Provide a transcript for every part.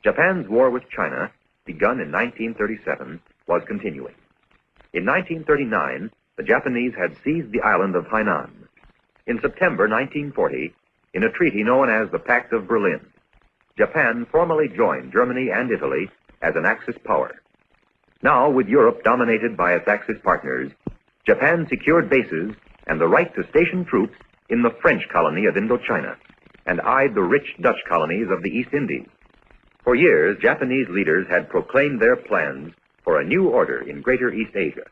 Japan's war with China, begun in 1937, was continuing. In 1939, the Japanese had seized the island of Hainan. In September 1940, in a treaty known as the Pact of Berlin, Japan formally joined Germany and Italy as an Axis power. Now, with Europe dominated by its Axis partners, Japan secured bases and the right to station troops in the French colony of Indochina and eyed the rich Dutch colonies of the East Indies. For years, Japanese leaders had proclaimed their plans for a new order in Greater East Asia.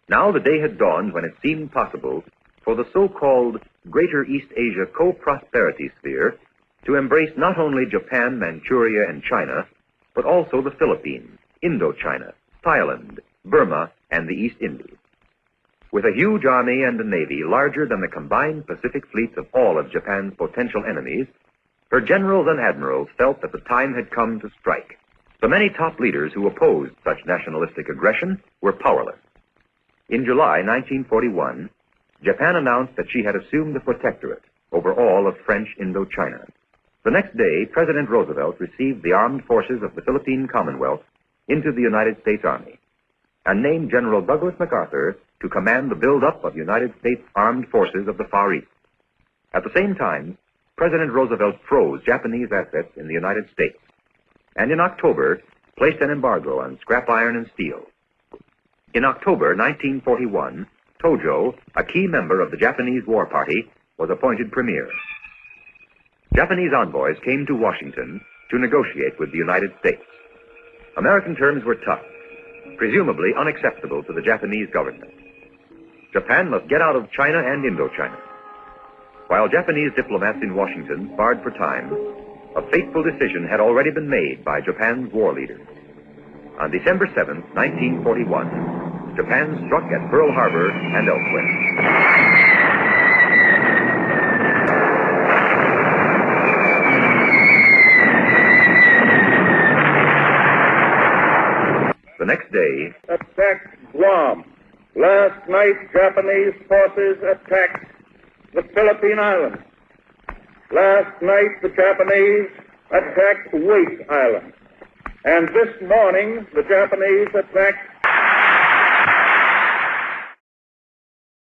Now the day had dawned when it seemed possible for the so-called Greater East Asia co-prosperity sphere to embrace not only Japan, Manchuria, and China, but also the Philippines, Indochina, Thailand, Burma, and the East Indies. With a huge army and a navy larger than the combined Pacific fleets of all of Japan's potential enemies, her generals and admirals felt that the time had come to strike. The many top leaders who opposed such nationalistic aggression were powerless. In July 1941, Japan announced that she had assumed the protectorate over all of French Indochina. The next day, President Roosevelt received the armed forces of the Philippine Commonwealth into the United States Army and named General Douglas MacArthur to command the build-up of United States Armed Forces of the Far East. At the same time, President Roosevelt froze Japanese assets in the United States, and in October placed an embargo on scrap iron and steel. In October 1941, Tojo, a key member of the Japanese War Party, was appointed premier. Japanese envoys came to Washington to negotiate with the United States. American terms were tough, presumably unacceptable to the Japanese government. Japan must get out of China and Indochina. While Japanese diplomats in Washington sparred for time, a fateful decision had already been made by Japan's war leaders. On December 7, 1941, Japan struck at Pearl Harbor and elsewhere. The next day, attacked Guam. Last night, Japanese forces attacked the Philippine Islands. Last night, the Japanese attacked Wake Island. And this morning, the Japanese attacked